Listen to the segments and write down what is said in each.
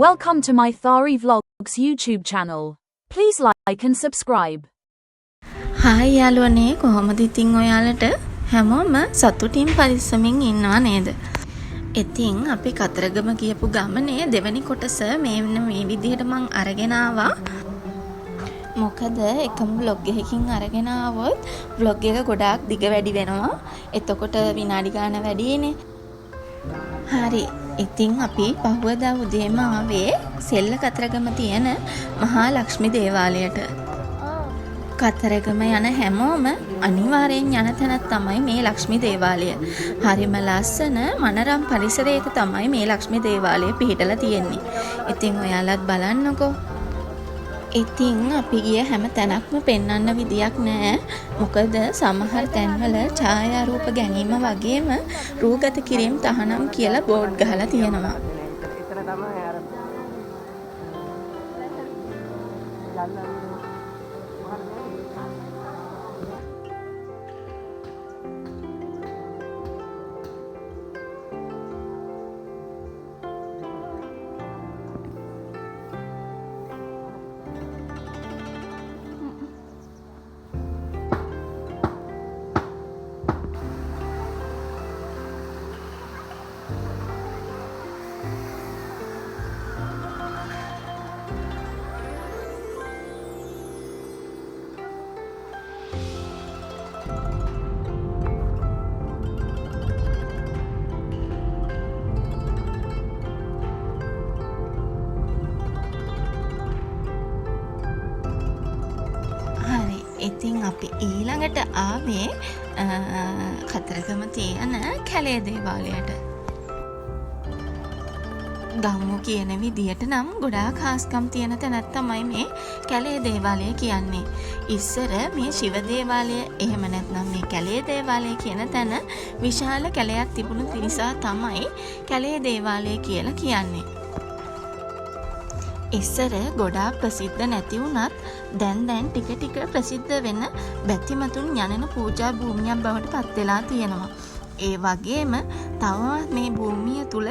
Welcome to my Thari Vlogs YouTube channel. Please like and subscribe. Hi යාළුවනේ කොහොමද ඉතින් ඔයාලට හැමෝම සතුටින් පරිස්සමින් ඉන්නවා නේද? ඉතින් අපි කතරගම ගියපු ගමනේ දෙවෙනි කොටස මේ විදිහට මං අරගෙන ආවා. මොකද එකම vlog එකකින් අරගෙන ආවොත් vlog එක ගොඩාක් දිග වැඩි වෙනවා. එතකොට විනාඩි ගාන වැඩිනේ. හරි. ඉතින් අපි පහුවදා උදේම ආවේ සෙල්ල කතරගම තියෙන මහා ලක්ෂ්මී දේවාලයට. කතරගම යන හැමෝම අනිවාර්යෙන් යන තැනක් තමයි මේ ලක්ෂ්මී දේවාලය. හරිම ලස්සන මනරම් පරිසරයක තමයි මේ ලක්ෂ්මී දේවාලය පිහිටලා තියෙන්නේ. ඉතින් ඔයාලත් බලන්නකෝ. ඉතින් අපි ගිය හැම තැනක්ම පෙන්වන්න විදියක් නැහැ. මොකද සමහර තැන්වල ඡායාරූප ගැනීම වගේම රූගත කිරීම තහනම් කියලා බෝඩ් ගහලා තියෙනවා. ඉතින් අපි ඊළඟට ආවේ කතරගම තියෙන කැලේ දේවාලයට. ගම්මු කියන විදියට නම් ගොඩාක් හාස්කම් තියෙන තැනක් තමයි මේ කැලේ දේවාලය කියන්නේ. ඉස්සර මේ ශිව දේවාලය එහෙම නැත්නම් මේ කැලේ දේවාලය කියන තැන විශාල කැලයක් තිබුණු නිසා තමයි කැලේ දේවාලය කියලා කියන්නේ. ඉස්සර ගොඩාක් ප්‍රසිද්ධ නැති වුණත් දැන් ටික ටික ප්‍රසිද්ධ වෙන බැතිමතුන් යනන පූජා භූමියක් බවට පත් වෙලා තියෙනවා. ඒ වගේම තවමත් මේ භූමිය තුල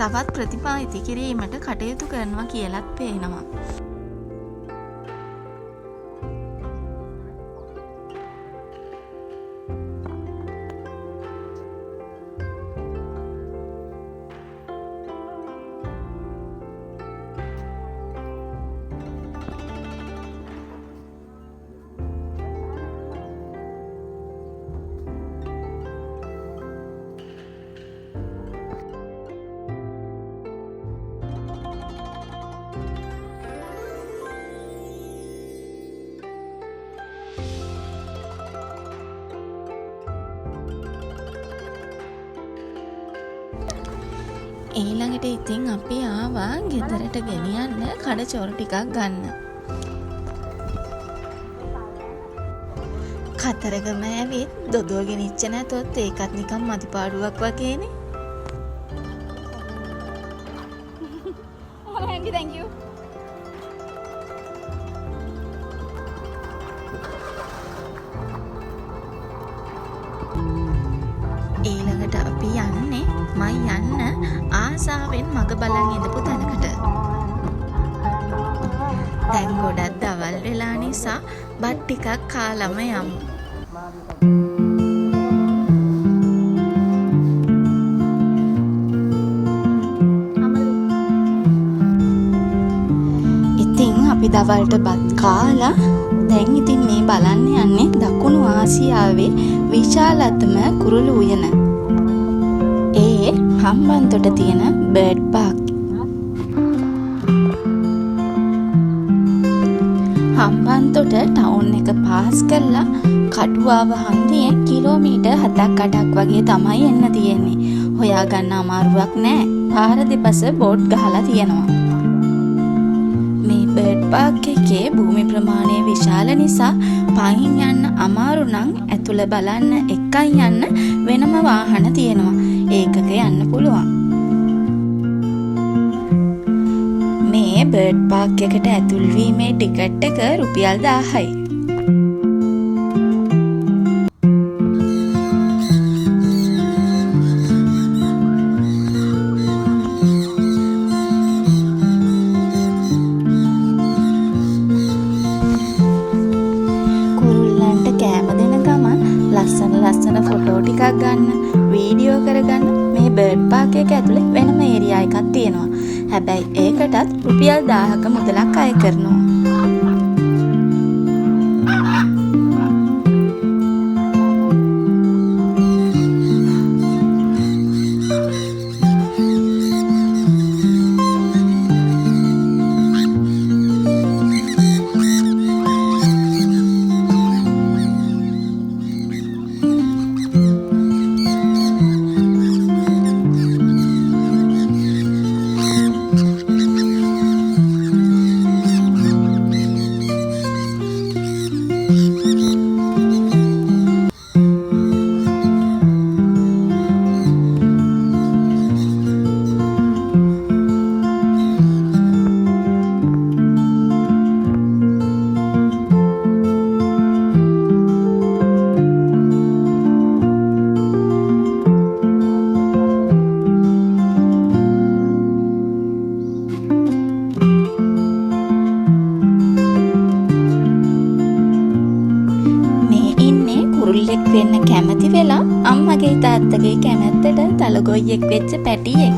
තවත් ප්‍රතිපා ඉති කිරීමට කටයුතු කරනවා කියලාත් පේනවා. ඊළඟට ඉතින් අපි ආවා ගෙදරට ගෙනියන්න කඩචෝර ටිකක් ගන්න. කතරගම ඇවිත් දොදෝ ගෙනිච්ච නැතොත් ඒකත් නිකන් මදිපාඩුවක් වගේනේ. Thank you. ඊළඟට අපි යන්නේ මම යන්න ආසාවෙන් මග බලන් ඉඳපු තැනකට. දැන් ගොඩක් දවල් වෙලා නිසා බත් ටිකක් කාලම යමු. ඉතින් අපි දවල්ට බත් කාලා දැන් ඉතින් මේ බලන්න යන්නේ දකුණු ආසියාවේ විශාලතම කුරුළු උයන. ඒ හම්බන්තොට තියෙන බර්ඩ් පාක්. හම්බන්තොට ටවුන් එක පාස් කරලා කටුවාව හන්දියෙන් කිලෝමීටර් 7-8ක් වගේ තමයි එන්න තියෙන්නේ. හොයාගන්න අමාරුවක් නෑ. පාර දෙපස බෝඩ් ගහලා තියෙනවා. මේ බර්ඩ් පාක් එකේ භූමි ප්‍රමාණය විශාල නිසා පහින් යන්න අමාරු නම් ඇතුළ බලන්න එකයි යන්න වෙනම වාහන තියෙනවා. ඒකක යන්න පුළුවන්. මේ බර්ඩ් පාක් එකට ඇතුල් වීමේ ටිකට් එක රුපියල් 1000යි. එකක් ගන්න, වීඩියෝ කරගන්න මේ බර්ඩ් පාක් එක ඇතුලේ වෙනම ඒරියා එකක් තියෙනවා. හැබැයි ඒකටත් රුපියල් 1000ක මුදලක් අය කරනවා. කුරුල්ලෙක් වෙන්න කැමති වෙලා අම්මගේ තාත්තගේ කැමැත්තට තලගොයියෙක් වෙච්ච පැටියෙක්.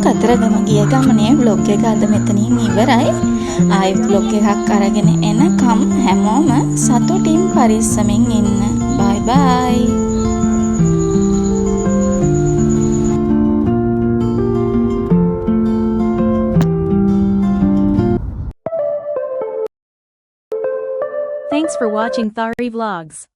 කතරගම ගිය ගමනේ vlog එක අද මෙතනින් ඉවරයි. ආයෙත් vlog එකක් අරගෙන එනකම් හැමෝම සතුටින් පරිස්සමෙන් ඉන්න. bye bye. Thanks for watching Thari Vlogs.